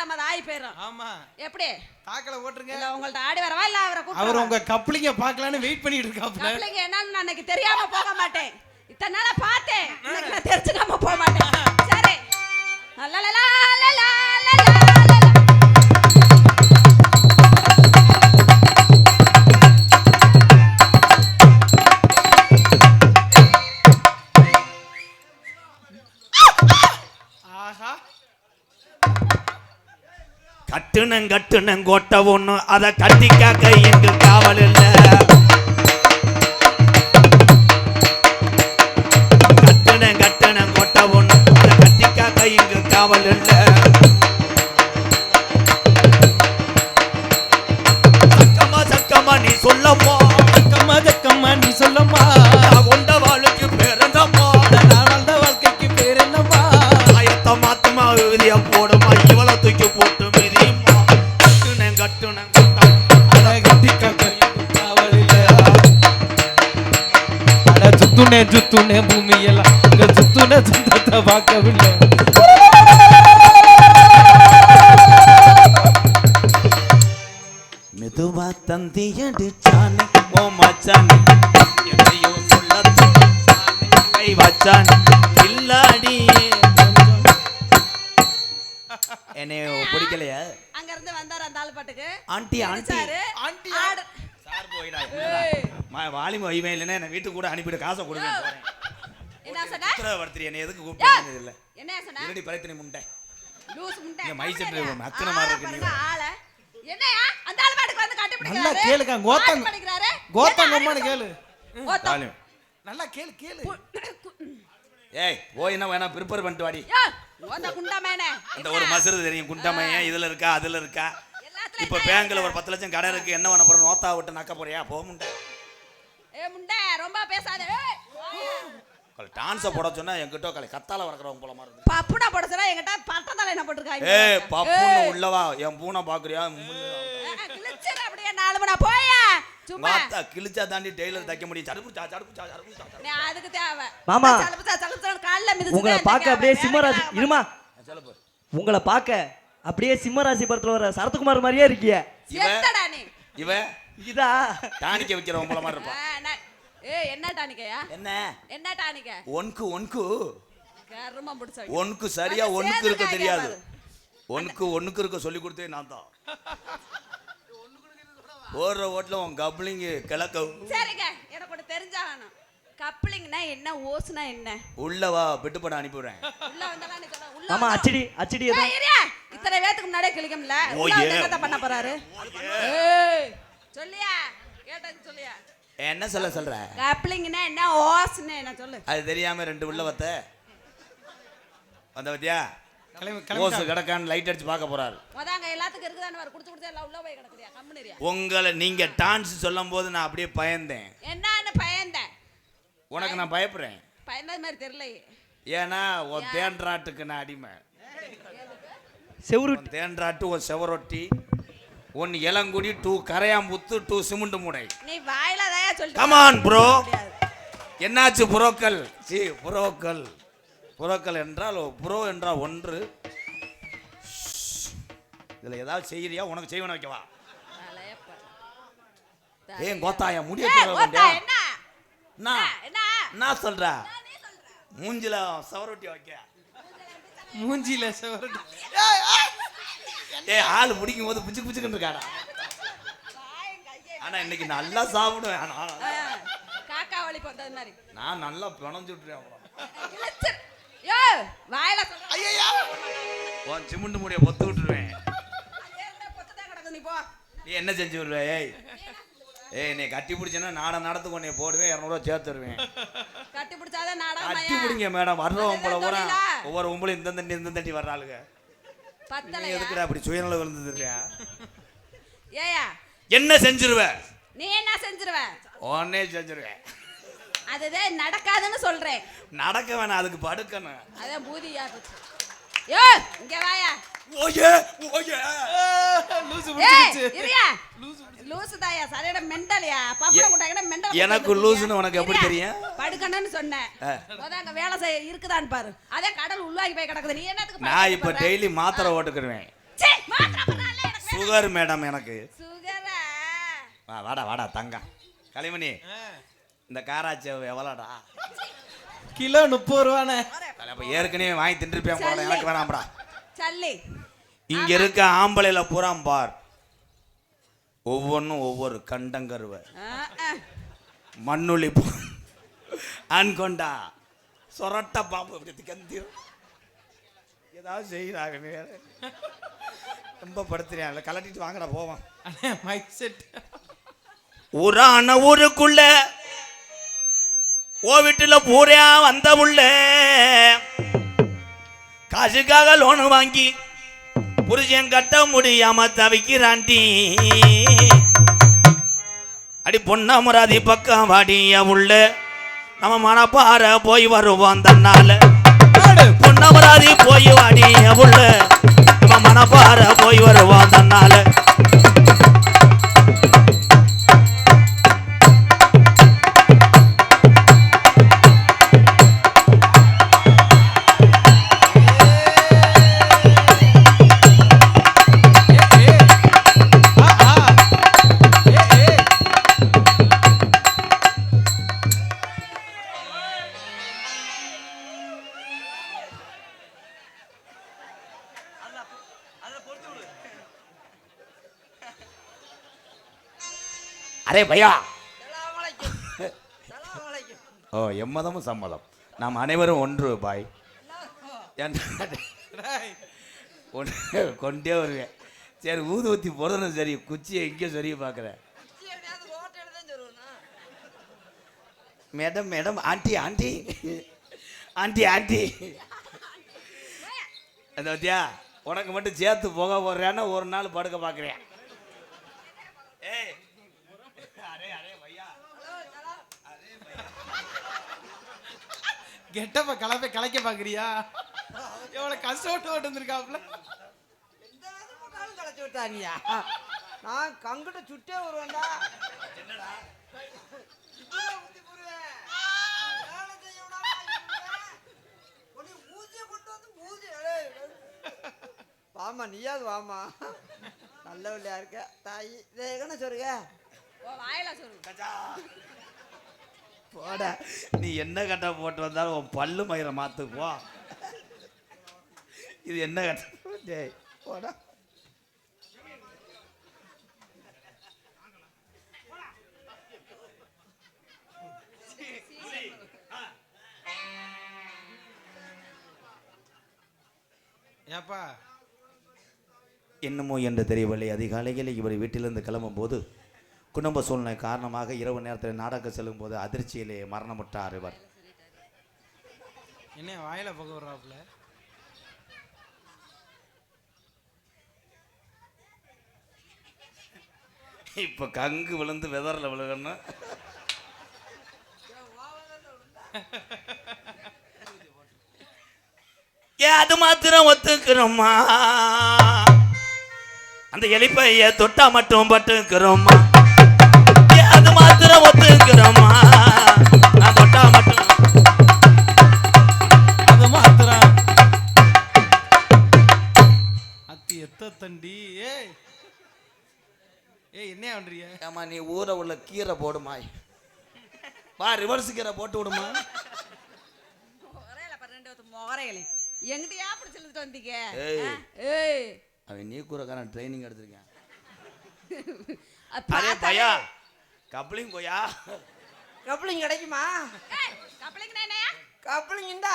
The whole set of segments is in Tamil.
காதமத ஆயி போயிரும். ஆமா எப்படி தாக்கல ஓட்டுருங்க. இல்ல உங்கள்ட்ட ஆடி வரவா இல்ல அவரை கூப்பிட்டு அவர் உங்க கப்ளிங்க பார்க்கலான்னு வெயிட் பண்ணிட்டு இருக்காப்ல. கப்ளிங்க என்னன்னு நான் அன்னைக்கு தெரியாம போக மாட்டேன். இத்தனை நாளா பார்த்தேன். இன்னைக்கு நான் தெரிஞ்சுக்காம போக மாட்டேன். சரி லலலா லலலா கட்டுனங் கொட்ட ஒண்ணு அத கட்டி காக்க எங்க காவல் இல்ல. கட்டுனங் கொட்ட ஒண்ணு அத கட்டி காக்க எங்க காவல் இல்ல. சக்கமா நீ சொல்லம்மா, சக்கமா நீ சொல்லம்மா, கொண்ட வாழ்க்கைக்கு பேர் என்னம்மா, வாழ்ந்த வாழ்க்கைக்கு பேர் என்னம்மா, ஆயத்த மாத்தமா விதியா போடுமா, இவளை தூக்கி போட்டு ஜுத்துனே பூமி எல்லாம் ஜுத்துனே ஜுத்தத்தை பார்க்கவில்லை. மெதுவா தந்தி அடிச்சானே ஓ மச்சானே, எதையோ சொல்ல கை வச்சானே கில்லாடி. என்னைய பிடிக்கலையா? அங்க இருந்து வந்தாரு அந்த ஆளு பாட்டுக்கு. ஆண்டி ஆண்டி ஆண்டி சார் போயிடா. வாலிம வைவே இல்லைன்னா என்ன வீட்டுக்கு கூட அனுப்பிட்டு காசை கொடுங்க போறேன். என்ன சொன்ன? உத்தரவர்த்தி என்ன எதுக்கு கூப்பிட்டீங்க இல்ல? என்ன சொன்ன? இரடி பரைத்தனை முண்டை. லூஸ் முண்டை. இங்க மை செட் அக்கன மாதிரி இருக்கு நீ. ஆள. என்னயா? அந்த ஆளு பாட்டுக்கு வந்து கட்டி பிடிக்கிறாரு. நல்லா கேளுங்க. கோத்தங்க. கோத்தங்கம்மான்னு கேளு. கோத்தங்க. நல்லா கேளு. ஏய் போய் என்ன வேணா ப்ரிப்பேர் பண்ணிட்டு வாடி. அந்த குண்டமேனே. அந்த ஒரு மசரு தெரியும் குண்டமையா இதுல இருக்கா அதுல இருக்கா. இப்ப பேங்க்ல ஒரு 10 லட்சம் கடன் இருக்கு, என்ன பண்ண போற? நோத்தா விட்டு நக்க போறியா? போ முண்டை. ஏ முண்டை ரொம்ப பேசாத. டான்ஸ் போட சொன்னா என்கிட்ட கத்தால வரக்குறவங்க போல மாதிரி. பப்புனா போட சொன்னா என்கிட்ட பட்டதால என்ன போட்டுருக்காங்க? ஏய் பப்புன்னு உள்ளவா என் பூனை பாக்குறியா? கிழிச்சற அப்படியே 4 மணி போயா. சும்மா மாத்தா கிழிச்சா தாண்டி டெய்லர் தைக்க முடியும். சடுப்புச்சா. நீ அதுக்கு தேவை. மாமா சடுப்புச்சா கால்ல மிதிச்சு. உங்களை பார்க்க அப்படியே சிம்மராசி இருமா. சொல்லுப்பா. உங்களை பார்க்க அப்படியே சிம்மராசி படத்துல வர சரத்குமார் மாதிரியே இருக்கிய. என்னடா நீ? இவ இதா டானிக்க விக்கிறவங்க போல மாதிரி இருப்பா. ஏய் என்ன டானிக்கயா? என்ன டானிக்க? ஒன்க்கு கர்மம் புடிச்ச. ஒன்க்கு சரியா ஒன்க்கு இருக்க தெரியாது. ஒன்க்கு இருக்க சொல்லி கொடுத்தே நான் தான். ஓடுற ஓட்ல உன் கப்ளிங் கிழக்க. சரிங்க எனக்கு ஒன்னு தெரிஞ்சாகணும். கப்ளிங்னா என்ன, ஓஸ்னா என்ன? உள்ள வா பெட்டு பட அனுப்பிடுறேன். உள்ள வந்தா நீ சொல்ல. உள்ள மாமா அச்சடி ஏதோ. இத்தனை வேத்துக்கு முன்னாடியே கிளிக்கம்ல. உள்ள என்னத பண்ண போறாரு? ஏய் சொல்லியா? கேட்டது சொல்லியா? என்ன சொல்ற? கப்ளிங்னா என்ன, ஓஸ்னா என்ன சொல்லு. அது தெரியாம ரெண்டு உள்ள வந்த பத்தியா? ஓஸ் கடக்கான் லைட் அடிச்சு பார்க்க போறாரு. மொதங்க எல்லாத்துக்கும் இருக்குதானே வர குடிச்சு எல்லாம் உள்ள போய் கிடக்குறியா? கம்முனிரியா. உங்களை நீங்க டான்ஸ் சொல்லும்போது நான் அப்படியே பயந்தேன். என்னன்னு பயந்தேன்? உனக்கு நான் பயப்படுறேன். பயந்தது மாதிரி தெரியலையே. ஏன்னா உன் தேன்றாட்டுக்கு நான் அடிமை. செவரொட்டி தேன்றாட்டு ஒரு செவரொட்டி, ஒன்னு இளங்குடி, 2 கரையாம்புத்து, 2 சிமெண்ட் மூடை. நீ வாயில தாயா சொல்லிட்டு. Come on bro. என்னாச்சு புரோக்கல்? புரோக்கல் என்றால் ப்ரோ என்றால் ஒன்று. இதுல ஏதாவது செய்யறியா? உனக்கு செய்வன வைக்கவா? ஏன் கோத்தாயா முடிய போறா? என்ன சொல்ற? மூஞ்சில சவரொட்டி வைக்க. மூஞ்சில சவரொட்டி. ஏய் ஆளு பிடிக்கும் போது புச்சுக்குன்னு இருக்காடா. ஆனா இன்னைக்கு நல்லா சாப்பிடுவேன். காக்கா வலி போட்டது மாதிரி நான் நல்லா பிணஞ்சு விட்டுறேன். யோ வாயில சொல்ற. ஐயா உன் சிமெண்ட் மூடிய பொத்து விட்டுருவேன். நீ என்ன செஞ்சு விடுவ? ஏய் நீ கட்டி பிடிச்சேன்னா நாடத்துக்கு உன்னை போடுவேன், 200 ரூபா சேர்த்து தருவேன். கட்டி பிடிச்சாதான் நாடகம். கட்டி பிடிங்க மேடம். வர்றவன் போல போற ஒவ்வொரு உம்பளும் இந்த தண்டி வர்றாளுங்க. எதுக்குடா அப்படி சுயநல விழுந்துருக்கியா? ஏயா என்ன செஞ்சிருவ? நீ என்ன செஞ்சிருவ? உடனே செஞ்சிருவேன். அதுதான் நடக்காதுன்னு சொல்றேன். நடக்க வேணாம், அதுக்கு படுக்கணும். அதான் பூதியா போச்சு. யோ இங்க வாயா. ஓயே லூசு புடிச்சிச்சு. இரியா லூசு தாயா சரியான மெண்டலியா. பப்பட குட்டாங்கனா மெண்டல். எனக்கு லூசுன்னு உனக்கு எப்படி தெரியும்? படுக்கணும்னு சொன்னேன். அங்க வேலை செய்ய இருக்குதான்னு பாரு. அதே கடல் உள்ளாகி போய் கிடக்குது. நீ என்னத்துக்கு? நான் இப்ப டெய்லி மாத்திரை ஓட்டுக்குறேன். சுகர் மேடம் எனக்கு. சுகரா? வாடா வாடா தங்கம். கலைமணி இந்த காராச்சேவ் எவ்வளோடா? கிலோ 30 ரூபாண்ணே. அப்ப ஏற்கனவே வாங்கி தின்றுப்பேன் போல, எனக்கு வேணாம்டா. சல்லி இங்க இருக்க ஆம்பளைல பூராம் பார், ஒவ்வொன்றும் ஒவ்வொரு கண்டங்கருவ, மண்ணுளி அன்கொண்டா சொரட்ட பாம்பு அப்படி கந்தி ஏதாவது செய்யறாங்க. ரொம்ப படுத்துறேன், கலட்டிட்டு வாங்கடா போவான். Mic set. ஊரான ஊருக்குள்ள ஓ வீட்டுல பூரா வந்த உள்ள காசுக்காக லோனு வாங்கி புருஷன் கட்ட முடியாம தவிக்கிறாண்டி. அடி பொன்னமராதி பக்கம் வாடிய உள்ள நம்ம மனப்பாற போய் வருவோம் தன்னால. பொன்னமராதி போய் வாடிய உள்ள நம்ம மனப்பாற போய் வருவோம் தன்னால. அரே பையா, ஓ எம்மதமும் சம்மதம், நாம் அனைவரும் ஒன்று பாய். கொண்டே வருவேன். சரி ஊதுவத்தி போடுறதும் சரி, குச்சியை இங்கே சரி பார்க்குறேன். மேடம் மேடம், ஆண்டி ஆண்டி ஆண்டி ஆண்டி, அந்த பத்தியா உனக்கு மட்டும் சேர்த்து போக போடுறேன்னா ஒரு நாள் படுக்க பார்க்குறேன். ஏய் கெட்டப்ப கலைக்க பாக்குறியா? எவ்வளவு கஷ்டப்பட்டு ஓட்டு வந்திருக்காப்ல. கலைச்சு விட்டானியா? நான் கங்கிட்ட சுட்டே வருவேன்டா. என்னடா வாமா, நீயாவது வாமா. நல்ல விளையா இருக்க தாயி. என்ன சொல்லுங்க? போட, நீ என்ன கட்ட போட்டு வந்தாலும் உன் பல்லு மயிரை மாத்து போ. இது என்ன கட்ட போடா. ஏப்பா என்னமோ என்று தெரியவில்லை. அதிகாலையில் இவர் வீட்டிலிருந்து கிளம்பும் போது குடும்ப சூழ்நிலை காரணமாக இரவு நேரத்தில் நாடகம் செல்லும் போது அதிர்ச்சியிலே மரணமுட்டார் இவர். என்ன வாயில புக வர்றாப்புல? இப்ப கங்கு விழுந்து வெதர்ல விழுகணும். அது மாத்திரம் ஒத்துக்கிறோமா? அந்த எலிப்பைய தொட்டா மட்டும் பட்டுக்கிறோமா? அது மாத்திரம் ஒத்துக்கிறோமா? நான் தொட்டா மட்டும் அது மாத்திரம் அத்தி எத்த தண்டி. ஏய் என்ன பண்றீங்க? ஆமா, நீ ஊற உள்ள கீரை போடுமாய். வா, ரிவர்ஸ் கீரை போட்டு விடுமா. எங்கிட்டயா அப்படி சொல்லிட்டு வந்தீங்க? அவன் நீ கூறக்காரன் ட்ரைனிங் எடுத்திருக்கேன். அரே அரே பையா, கப்ளிங் கோயா. கப்ளிங் கிடைக்குமா? கப்ளிங் என்னையா? கப்ளிங் இந்தா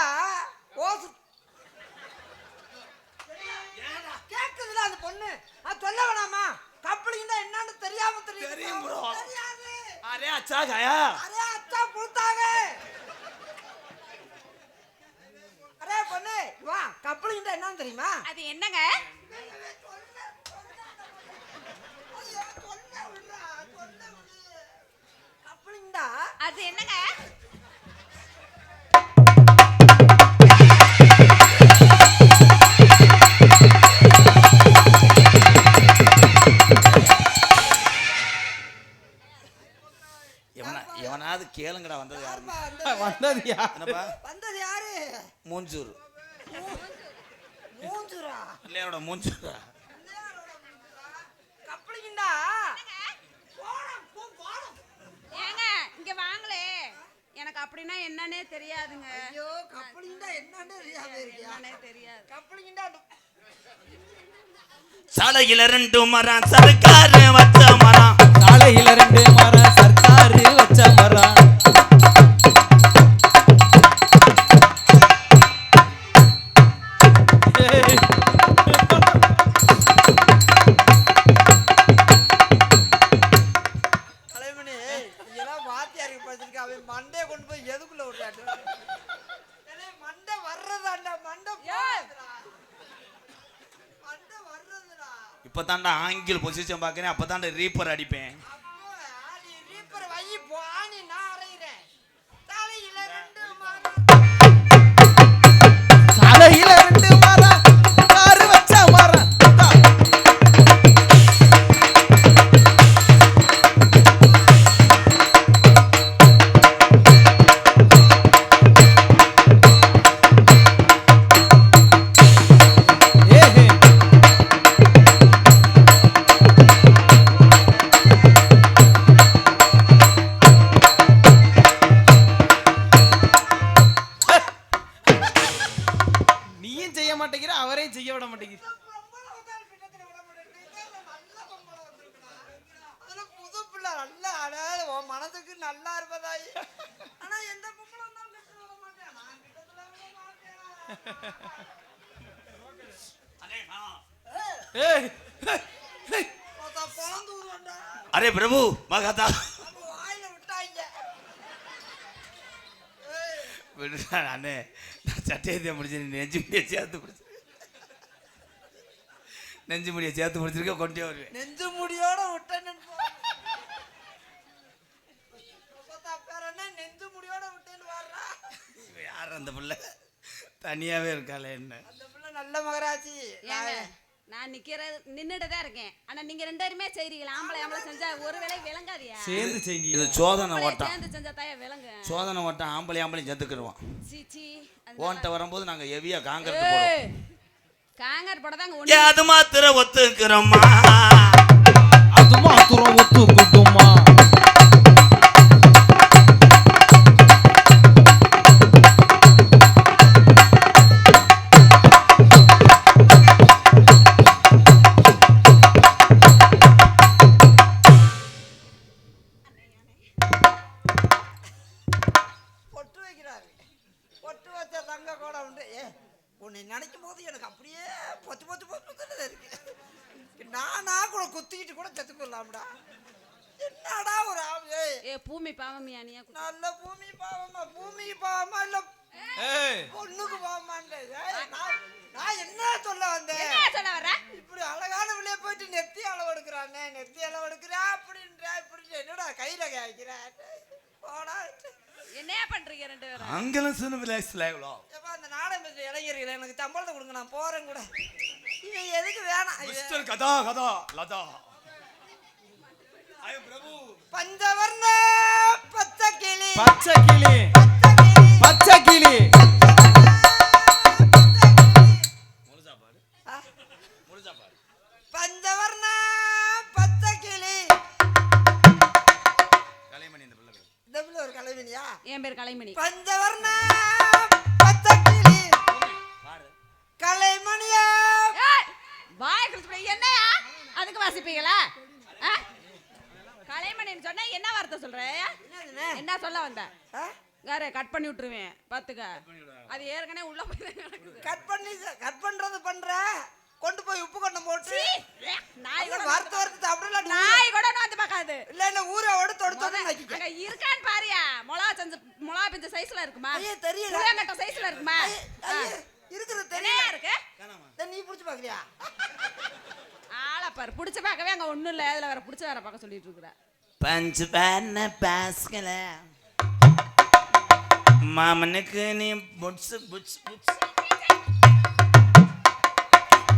ஓசு கேக்குதுல அந்த பொண்ணு. அது சொல்ல வேணாமா? கப்ளிங் தான் என்னன்னு தெரியாம தெரியும் bro. தெரியாது. அரே அச்சா கயா. அரே அச்சா புளுத்தாங்க. அரே பொண்ணு வா, கப்ளிங் தான் என்னன்னு தெரியுமா? அது என்னங்க? கப்ளிங் தான். அது என்னங்க? எவனாவது கேளுங்கடா. வந்தது யாரு? வந்தது யார்? என்னப்பா வந்தது யாரு? மூஞ்சூர். மூஞ்சுரா? இல்லையாரோட மூஞ்சூரா? எனக்கு அப்படின்னா என்னன்னே தெரியாதுங்க. ஐயோ கப்பலிங்கடா என்னன்னு தெரியாம இருக்கியா? என்னன்னே தெரியாது. கப்பலிங்கடா சாலையில 2 மரம் சர்க்காரு வச்ச மரம். சாலையில 2 மரம் சர்க்காரு வச்ச மரம். கலைமணி இதெல்லாம் வாத்தியாருக்கு படிச்சிருக்க. அவன் மண்டே கொண்டு போய் எதுக்குள்ள விடுறாரு? மண்டை வர்றதாண்டா மண்டை போறதுடா. மண்டை வர்றதுடா. இப்பதான்டா ஆங்கில பொசிஷன் பாக்குறேன். அப்பதான்டா ரீப்பர் அடிப்பேன். நீ ரீப்பர் வை போனி நான் அறையிறேன். சாலையில 2 மரம் சாலையில 2 மரம் சர்க்காரு வச்ச மரம். நீயும் செய்ய மாட்டேங்கிற, அவரையும் செய்ய விட மாட்டேங்கிற. மனதுக்கு நல்லா இருப்பதாய். ஆனா எந்த பொம்பளை வந்தாலும் கிட்ட விட மாட்டேன். நான் கிட்டத்துல விட மாட்டேன். ஏய் பொழந்து விடுவான்டா. அரே பிரபு மகதா அப்ப வாயில விட்டாங்க. விடுடா அண்ணே. நான் சட்டையத்தை முடிச்சு நெஞ்சு முடிய சேர்த்து முடிச்சு நெஞ்சு முடிய சேர்த்து முடிச்சிருக்க கொண்டே வருவேன். நெஞ்சு முடியோட விட்டேன்னு நெஞ்சு முடியோட விட்டேன்னு வர்றா. யார் அந்த பிள்ளை? தனியாவே இருக்காளே என்ன? அந்த பிள்ளை நல்ல மகராஜி. ஏங்க, நான் நின்னுட்டு தான் இருக்கேன். ஆனா நீங்க 2 பேருமே செய்றீங்களா? ஆம்பளை செஞ்சா ஒரு வேளை விளங்காதியா? சேர்ந்து செய்யுங்க. இது சோதனை ஆம்பளை ஓட்டம். சேர்ந்து செஞ்சா தாயா விளங்கு. சோதனை ஓட்டம். ஆம்பளையும் சேர்த்துக்கிடுவோம். சீச்சி. ஓன்ட்ட வரும்போது நாங்க ஹெவியா காங்கிரட் போடுவோம். காங்கர் போடதாங்க ஏ அது மாத்திரம் ஒத்துக்கிறோமா? அது மாத்திரம் ஒத்துக்கிட்டுமா? பொட்டு வைக்கிறாரு. பொட்டு வச்ச தங்க கூட உண்டு. உன்னை நினைக்கும் போது எனக்கு அப்படியே பொத்து பொத்து பொத்து இருக்கு. நானா கூட குத்திக்கிட்டு கூட செத்து கொள்ளலாம்டா. என்னடா ஒரு பூமி பாவமியா நீ? நல்ல பூமி பாவமா? பூமிக்கு பாவமா இல்ல பொண்ணுக்கு பாவமான்னு நான் என்ன சொல்ல வந்தேன்? என்ன சொல்ல வர? இப்படி அழகான வெளியே போயிட்டு நெத்தி அளவு எடுக்கிறானே. நெத்தி அளவு எடுக்கிறா அப்படின்ற இப்படி என்னடா கையில காய்க்கிற போடா. என்ன பண்றீங்க 2 பேரும்? அங்கெல்லாம் சினிமாஸ்ல ஏப்பா அந்த நாடகம் பேசுற இளைஞர்கள் எனக்கு சம்பளத்தை கொடுங்க, நான் போறேன் கூட. இவன் எதுக்கு வேணாம்? மிஸ்டர் கதா கதா லதா ஐ பிரபு பஞ்சவர்ண பச்சை கிளி பச்சை கிளி பச்சை கிளி முழுசா பாரு. பஞ்சவர்ண பச்சை கிளி. கலைமணி இந்த பிள்ளை பேரு. இந்த பிள்ளை ஒரு கலைவனியா? என் பேர் கலைமணி. பஞ்சவர்ண பச்சை கிளி பாரு. கலைமணியா. வாய் குடுத்து என்னையா அதுக்கு வாசிப்பீங்களா? கலைமணின்னு சொன்னா என்ன வார்த்தை சொல்ற? என்ன சொல்ல வந்த? வேற கட் பண்ணி விட்டுருவேன் பாத்துக்க. அது ஏற்கனவே உள்ள போய் கட் பண்றது பண்ற. கொண்டு போய் உப்பு கொண்டம் போட்டு நாய் கூட வார்த்தை வார்த்தை சாப்பிடல. நாய் கூட வந்து பார்க்காது. இல்ல இல்ல ஊரோட தொடுத்தோட நக்கிக்க. அங்க இருக்கான்னு பாரியா? மிளகா பிஞ்ச சைஸ்ல இருக்குமா? ஐயே தெரியல. புளியங்கட்ட சைஸ்ல இருக்குமா? இருக்குது தெரியல இருக்கு. நீ புடிச்சு பாக்கறியா? ஆளை பாரு புடிச்சு பார்க்கவே அங்க ஒண்ணும் இல்ல. அதுல வேற புடிச்சு வேற பார்க்க சொல்லிட்டு இருக்கற. பஞ்சு பண்ண பாஸ்கல மாமனுக்கு நீ புட்ஸ் புட்ஸ் புட்ஸ்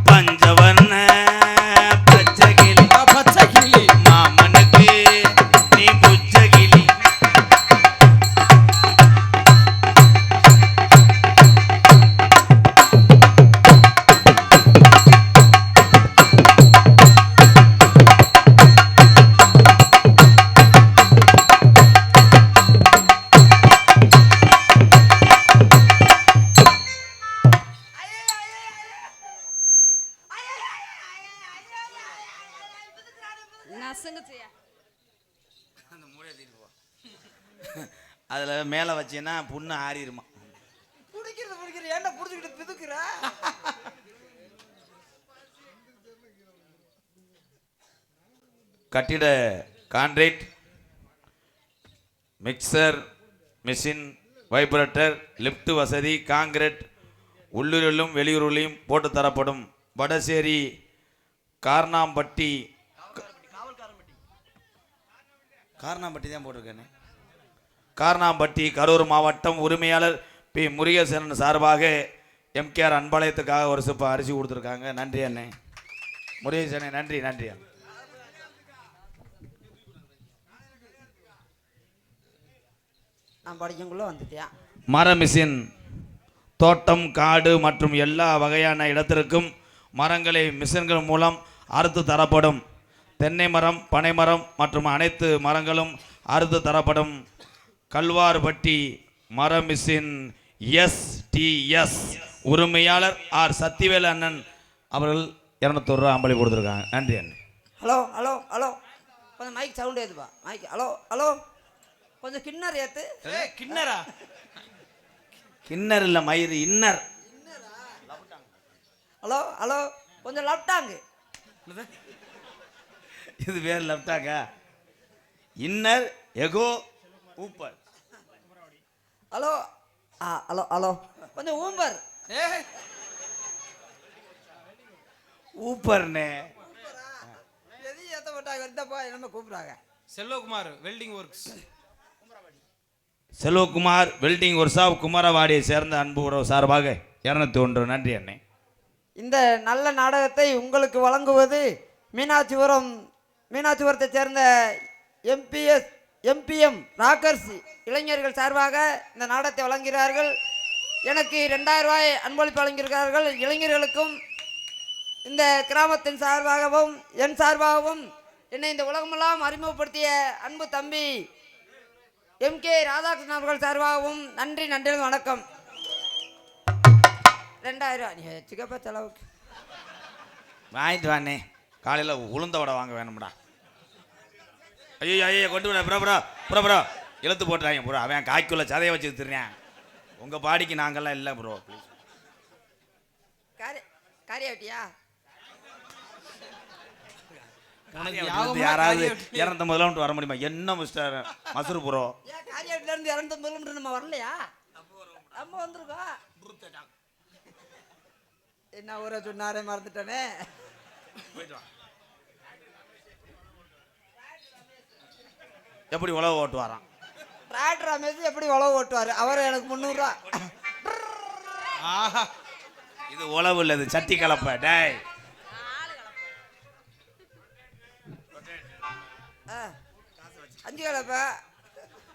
பஞ்சவர்ண பச்சை கிளி மாமனுக்கு நீ புச்ச கிளி. நசுங்குச்சியா அந்த மூளையை தூக்கிட்டு போ. அதுல மேல வச்சீங்கன்னா புண்ணு ஆறிடுமா. பிடிக்கிறது ஏன்டா புடிச்சுக்கிட்டு பிதுக்குற? கட்டிட concrete mixer machine vibrator lift வசதி கான்கிரீட் உள்ளூரிலும் வெளியூரிலும் போட்டு தரப்படும். வடசேரி கார்னாம்பட்டி தான் போட்டிருக்கேன். கார்னாம்பட்டி கரூர் மாவட்டம் உரிமையாளர் பி முருகேசன் சார்பாக எம்கேஆர் அன்பாளையத்துக்காக ஒரு சிப்ப அரிசி கொடுத்துருக்காங்க. நன்றி அண்ணே முருகேசனே, நன்றி நன்றி. நான் படிக்கக்குள்ள வந்துட்டேன். மர மிஷின் தோட்டம் காடு மற்றும் எல்லா வகையான இடத்திற்கும் மரங்களை மிஷின்கள் மூலம் அறுத்து தரப்படும். தென்னை மரம் பனை மரம் மற்றும் அனைத்து மரங்களும் அறுத்து தரப்படும். கல்வார்பட்டி மர மிஷின் எஸ்டிஎஸ் உரிமையாளர் ஆர் சத்திவேல் அண்ணன் அவர்கள் 200 ரூபா அம்பளி கொடுத்துருக்காங்க. நன்றி அண்ணன். ஹலோ ஹலோ ஹலோ கொஞ்சம் மைக் சவுண்ட் ஏற்றுப்பா. மைக் ஹலோ ஹலோ கொஞ்சம் கிண்ணர் ஏற்று. கிண்ணரா? கிண்ணர் இல்லை மயிறு இன்னர். ஹலோ ஹலோ கொஞ்சம் லப்டாங்க. இது வேறு லெப்டாக்கா? இன்னர் எகோ ஊப்பர். ஹலோ ஹலோ ஹலோ கொஞ்சம் ஊம்பர். ஊப்பர்னே எதையும் ஏற்ற மாட்டாங்க. வந்தப்பா என்ன கூப்பிட்றாங்க? Selvakumar welding works. Selvakumar welding works of குமாரவாடியை சேர்ந்த அன்பு உறவு சார்பாக 201. நன்றி அண்ணே. இந்த நல்ல நாடகத்தை உங்களுக்கு வழங்குவது மீனாட்சிபுரத்தை சேர்ந்த எம்பிஎம் ராக்கர்ஸ் இளைஞர்கள் சார்பாக இந்த நாடகத்தை வழங்குகிறார்கள். எனக்கு 2000 ரூபாய் அன்பளிப்பு வழங்கியிருக்கிறார்கள். இளைஞர்களுக்கும் இந்த கிராமத்தின் சார்பாகவும் என் சார்பாகவும் என்னை இந்த உலகமெல்லாம் அறிமுகப்படுத்திய அன்பு தம்பி எம்கே ராதாகிருஷ்ணன் அவர்கள் சார்பாகவும் நன்றி நன்றி வணக்கம். 2000 நீ வச்சுக்கப்பா செலவுக்கு. வாங்கிட்டு வாண்ணே. காலையில் உளுந்த வடை வாங்க வேணும்டா. ஐயோ ஐயோ கொண்டு விட ப்ரோ ப்ரோ ப்ரோ ப்ரோ இழுத்து போட்டுறாங்க ப்ரோ. அவன் காய்க்குள்ள சதையை வச்சு திருறேன். உங்கள் பாடிக்கு நாங்கள்லாம் இல்லை ப்ரோ. ப்ளீஸ் காரியாட்டியா யாராவது 250 கிலோமீட்டர் வர முடியுமா? என்ன மிஸ்டர் மசூர் ப்ரோ, காரியாட்டில இருந்து 250 கிலோமீட்டர் நம்ம வரலையா? நம்ம வந்துருக்கோம். என்ன ஊரை சொன்னாரே மறந்துட்டேனே. எப்படி உழவு ஓட்டு வரான்? டிராக்டர் அமைச்சு எப்படி உழவு ஓட்டுவார் அவர்? எனக்கு 300 ரூபா. இது உழவு இல்லை, இது சட்டி கலப்பை. டேய் அஞ்சு கலப்பை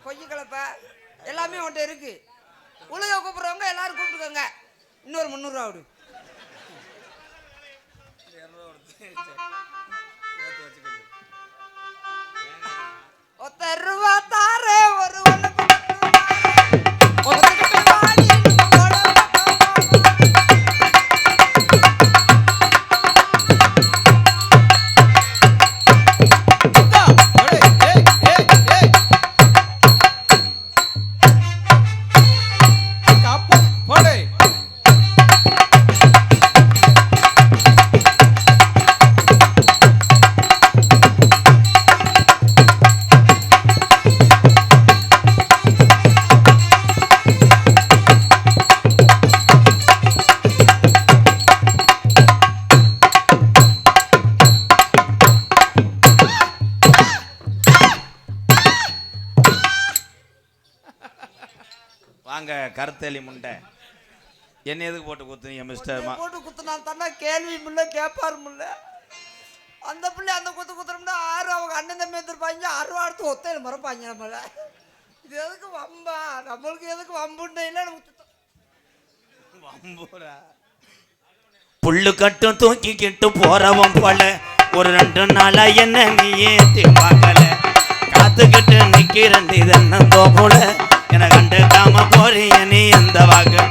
கொய்ய கலப்பை எல்லாமே உன்ட்ட இருக்கு. உழுக கூப்பிடுறவங்க எல்லாரும் கூப்பிட்டுக்கோங்க. இன்னொரு 300 ரூபா விடு. ₹1 தாரே ஒரு வாங்க கருத்தேலி முண்டை. என்ன எதுக்கு போட்டு குத்துனீங்க மிஸ்டர்? போட்டு குத்துனா தானே கேள்வி முல்ல கேட்பாரு முல்ல. அந்த பிள்ளை அந்த குத்துறோம்னா 6 அவங்க அண்ணன் தம்பி எடுத்துருப்பாங்க. 6 அடுத்து ஒத்தையில மறப்பாங்க நம்மள. இது எதுக்கு வம்பா? நம்மளுக்கு எதுக்கு வம்புண்டே இல்லை. வம்புடா. புல்லு கட்டும் தூக்கிக்கிட்டு போறவன் போல ஒரு 2 நாளா என்ன நீ ஏத்தி பார்க்கல. காத்துக்கிட்டு நிக்கிறேன் இதென்னந்தோ போல என கண்டுக்காம போறிய நீ எந்த வாக்கு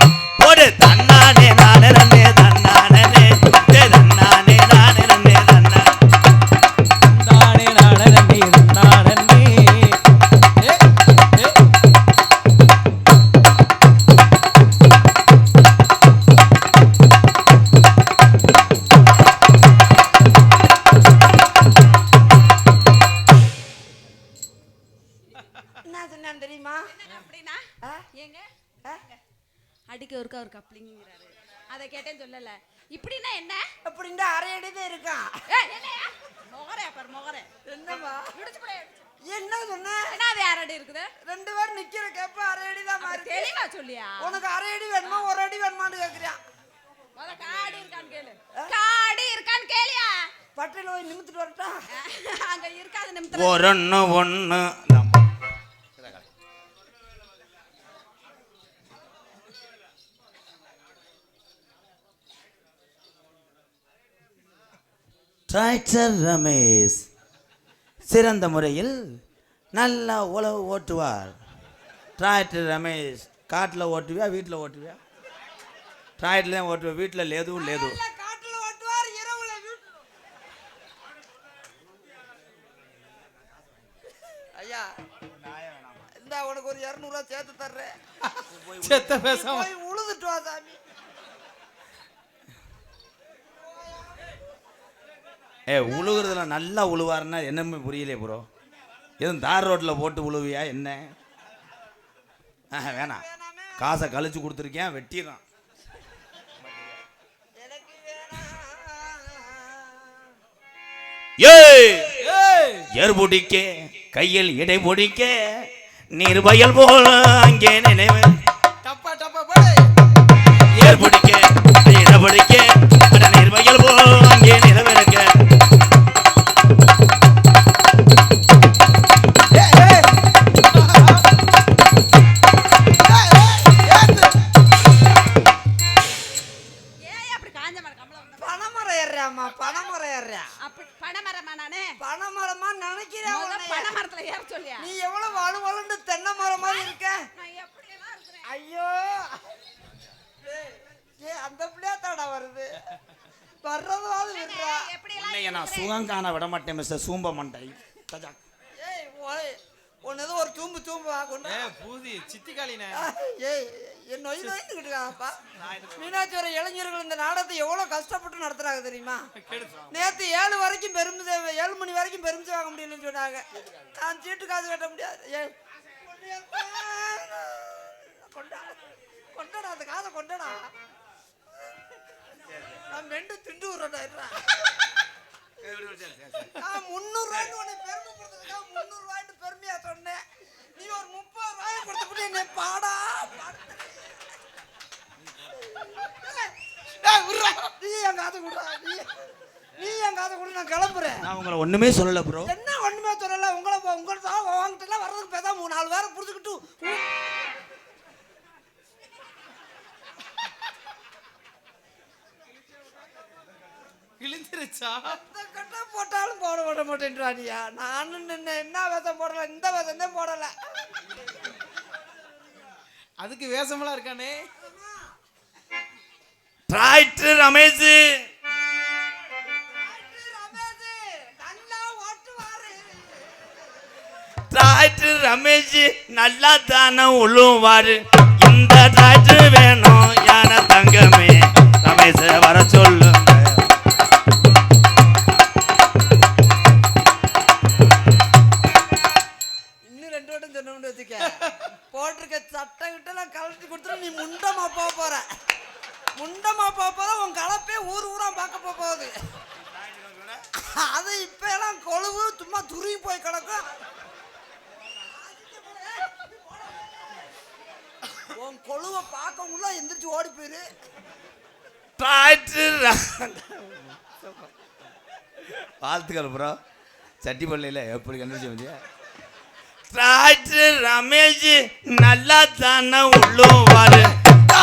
போடு. தன்னானே நானே நன்னே தன்னானே தன்னானே நானே நன்னே தன்னானே கப்ளிங்கிறாரு. அதை கேட்டேன்னு சொல்லல. இப்படின்னா என்ன? அப்படின்னா அரை அடி தான் இருக்கான். என்னையா மொகரே பாரு மொகரே. என்னம்மா இடிச்சு போடு. என்ன சொன்ன? என்ன அது அரை அடி இருக்குது? 2 பேர் நிக்கிற கேப்ப அரை அடி தான் மாறி. தெளிவா சொல்லியா? உனக்கு அரை அடி வேணுமா 1 அடி வேணுமான்னு கேக்குறியா? முத காடி இருக்கான்னு கேளு. காடி இருக்கான்னு கேளியா? பட்டையில போய் நிமித்திட்டு வரட்டா? அங்க இருக்காது நிமித்தம். ஒண்ணு டிராக்டர் ரமேஷ் சிறந்த முறையில் நல்லா உழவு ஓட்டுவார். டிராக்டர் ரமேஷ் காட்டில் ஓட்டுவியா வீட்டில் ஓட்டுவியா? டிராக்டர் தான் ஓட்டுவியா, வீட்டில் லேதுவும் லேது. காட்டுல ஓட்டுவார், இரவுல வீட்டு. ஐயா இந்த உனக்கு ஒரு 200 ரூபா சேர்த்து தர்றேன். செத்த பேசாம போய் உழுதுட்டு வா சாமி. உழுகுறதுல நல்லா உழுவாருன்னா என்னமே புரியலையே ப்ரோ. எதுவும் தார் ரோட்டில் போட்டு உழுவியா என்ன? வேணாம், காசை கழிச்சு கொடுத்துருக்கேன், வெட்டிடுறான். எனக்கு வேணாம். ஏர் பிடிக்க கையில் இடை பிடிக்க நீர் வயல் போல அங்கே நினைவு. டப்பா டப்பா போடு. ஏர் பிடிக்க இடை பிடிக்க நீர் வயல் போல அங்கே நிலவிருக்க. பனைமரம் ஏறுறாம்மா, பனைமரம் ஏறுறா. அப்படி பனைமரமா நானு? பனைமரமா நினைக்கிறேன் முத உன்னைய. பனைமரத்துல ஏற சொல்லியா? நீ எவ்வளவு வலுவலுன்னு தென்னை மரம் மாதிரி இருக்க. நான் எப்படியெல்லாம் இருக்கிறேன். ஐயோ ஏய் அந்த பிள்ளையா தாடா வருது. வர்றதாவது விடுறா. எப்படியெல்லாம் உன்னைய நான் சுகம் காண விட மாட்டேன் மிஸ்டர் சூம்ப மண்டை. ஏய் ஓய் உன்ன ஏதோ ஒரு தூம்பு வா கொண்டு. பூதி சித்தி காளினே. ஏய் என் நொய் நொய்ந்துக்கிட்டு இருக்காப்பா. மீனாட்சிவர இளைஞர்கள் இந்த நாடகத்தை எவ்வளவு கஷ்டப்பட்டு நடத்துறாங்க தெரியுமா? நேத்து 7 வரைக்கும் பெருமித 7 மணி வரைக்கும் பெருமிச்சு வாங்க முடியலன்னு சொன்னாங்க. நான் சீட்டு காசு கட்ட முடியாது. ஏய் கொண்டடா அந்த காதை கொண்டடா. நான் மெண்டு திண்டு விடுறேன். நான் 300 ரூபாய்க்கு உன்னை பெருமைப்படுத்துறதுக்கா 300 ரூபாய்க்கு பெருமையா சொன்னேன். நீ ஒரு 30 ரூபாய் கொடுத்துட்டு என்னை பாடா நீ என் காதை கொடுறா. நீ என் காதை கொடு, நான் கிளம்புறேன். நான் உங்களை ஒண்ணுமே சொல்லல ப்ரோ. என்ன ஒண்ணுமே சொல்லல. உங்களை வாங்கிட்டு வர்றதுக்கு பேசா 3-4 பேரை புடிச்சுக்கிட்டு கிழிஞ்சிருச்சா? கட்ட போட்டாலும் போட விட மாட்டேன்றானியா. நானும் என்ன வேஷம் போடல, இந்த வேஷம் தான் போடல. அதுக்கு வேஷமெல்லாம் இருக்கானே. டிராக்டர் ரமேஷ் டிராக்டர் ரமேஷ் நல்லா தானே உழுவாரு. இந்த டிராக்டர் வேணும் யானை தங்கமே ரமேஷ் வர சொல்லுங்க. இன்னும் 2 வட்டம் சொன்னோம்னு வச்சுக்க, போட்டிருக்க சட்டை கிட்டலாம் கழட்டி கொடுத்துட்டு நீ முண்டமா போற. முண்டமா போற. உன் கலப்பே ஊரா பார்க்க போகுது. அது இப்ப எல்லாம் கொழுவு சும்மா துருவி போய் கிடக்கும். உன் கொழுவை பார்க்கவுள்ள எந்திரிச்சு ஓடி போயிரு. வாழ்த்துக்கள் ப்ரோ. சட்டிப்பள்ளியில் எப்படி கண்டுபிடிச்ச முடியா? டிராக்டர் ரமேஷ் நல்லா தானே உள்ளுவாரு.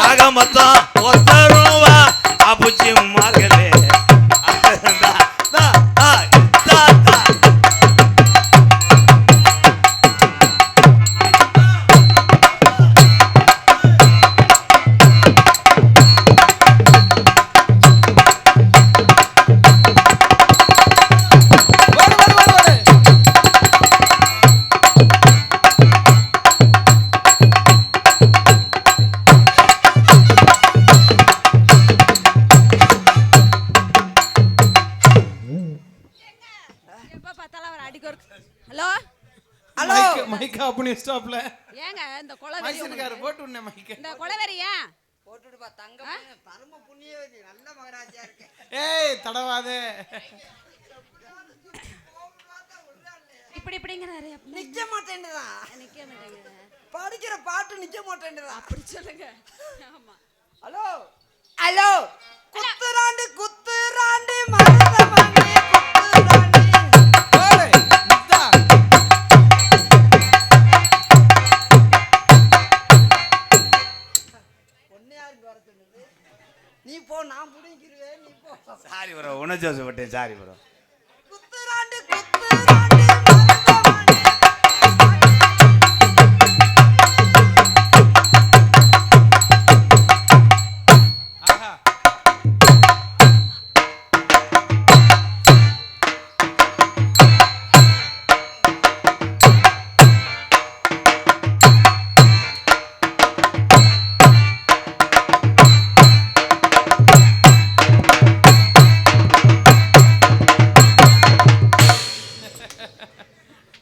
ஆக மொத்தம் 1 ரூபா அப்புச்சி மார்களே. ஹலோ மைக் மைக் அப்பனி ஸ்டாப்ல. ஏங்க இந்த கொலை மைக் இருக்காரு போட்டு உன்ன மைக். இந்த கொலைவெறியா போட்டுடுப்பா தங்க பரம புண்ணியவதி நல்ல மகராஜா இருக்க. ஏய் தடவாதே. இப்படி இப்படிங்கிறாரு. நிக்க மாட்டேன்னுதான். நிக்க மாட்டேங்குது. படிக்கிற பாட்டு நிக்க மாட்டேன்னுதான். அப்படி சொல்லுங்க. ஆமா. ஹலோ ஹலோ குத்துராண்டி குத்துராண்டி மருதமணி குத்துராண்டி. ஏய் நித்தா. ஒண்ணே யாருக்கு வர சொன்னது? நீ போ நான் புடிங்கிருவேன் நீ போ. சாரி ப்ரோ உணர்ச்சி சாரி ப்ரோ. குத்துராண்டி குத்துராண்டி மருதமணி. ஆஹா.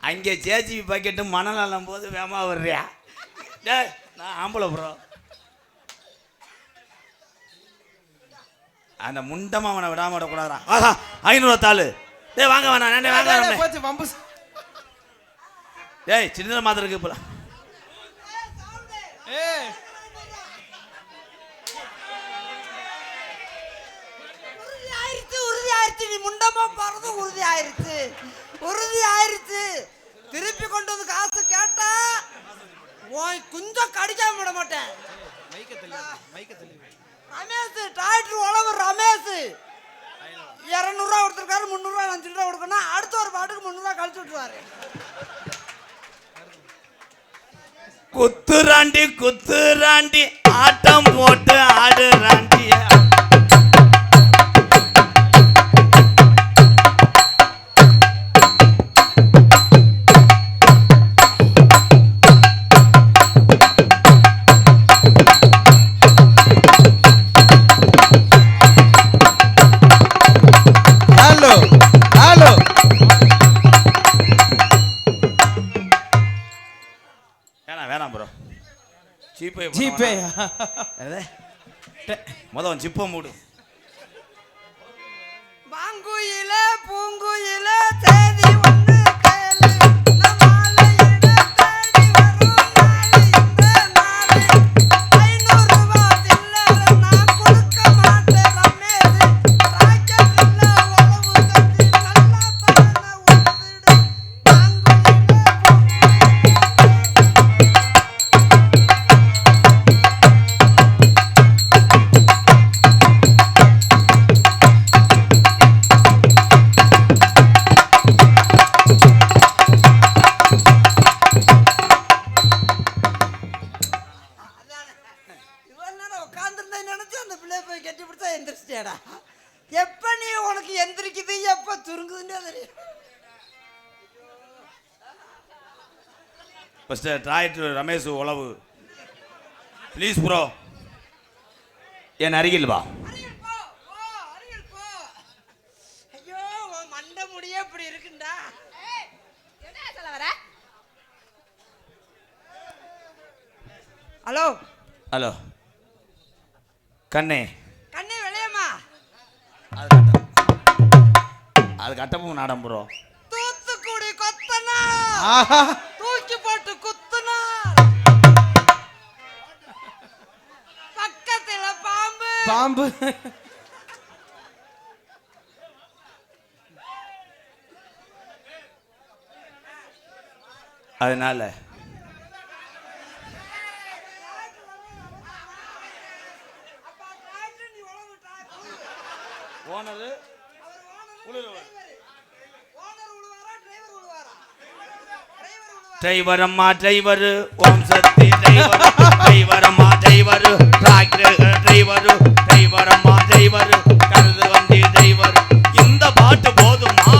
அங்கே ஜேசிபி பாக்கெட்டு மணல் அள்ளும் போது வேமா வர்றியா? டேய் நான் ஆம்பளை ப்ரோ. அந்த முண்டமா அவனை விடாம விடக்கூடாதா? ஆஹா 500 தாளு. டேய் வாங்க வேணாம் நே வாங்க வேணாம். போச்சு வம்பு. டேய் சின்ன மாதிரி இருக்கு போல. ஏய் உறுதியாயிருச்சு நீ முண்டமா போறது உறுதியாயிருச்சு. திருப்பி கொண்டு வந்து காசு கேட்டா கொஞ்சம் கடிக்காம விட மாட்டேன். ரமேஷ் டிராக்டர் உழவு ரமேஷ் 200 ரூபா கொடுத்துருக்காரு. 300 ரூபா 5 ரூபா கொடுக்கணும். அடுத்த ஒரு பாட்டுக்கு 300 ரூபா கழிச்சு விட்டுருவாரு. குத்துராண்டி குத்துராண்டி ஆட்டம் போட்டு ஆடுறாண்டி. Hello hello. வேணாம் ப்ரோ. GPay GPay. முதல் ஜிப்பை மூடு. பாங்குயில பூங்குயில தேதி ஒன்று கேளு. நம்மாலையிட தேடி வரும் நாளை இந்த நாளை. 500 ரூபா சில்லறை நான் கொடுக்க மாட்டேன் ரமேஷ். ராக்கெட்ல உழவு தட்டி நல்லா தான உழுதுடு. பாங்குயில எப்ப நீ உனக்கு எந்திரிக்குது எப்ப துருங்குதுன்னே தெரியும். ஃபர்ஸ்ட் டிராக்டர் ரமேஷ் உழவு ப்ளீஸ் ப்ரோ என் அருகில் வா. அருகில் போ, போ, அருகில் போ. ஐயோ உன் மண்டை முடியே இப்படி இருக்குண்டா. என்ன சொல்ல வர? ஹலோ ஹலோ கண்ணே. கண்ணே வெளியம்மா. அது கட்டப்பும் நாடம் ப்ரோ. தூத்துக்குடி கொத்தனா ஆஹா. தூக்கி போட்டு குத்துனா. பக்கத்துல பாம்பு பாம்பு. அதனால ஓனரு டிரைவர் அம்மா டிரைவர் ஓம் சக்தி டிரைவர் டிரைவர் அம்மா டிரைவர் டிராக்டர் டிரைவர் டிரைவர் அம்மா டிரைவர் கருது வண்டி டிரைவர். இந்த பாட்டு போதுமா?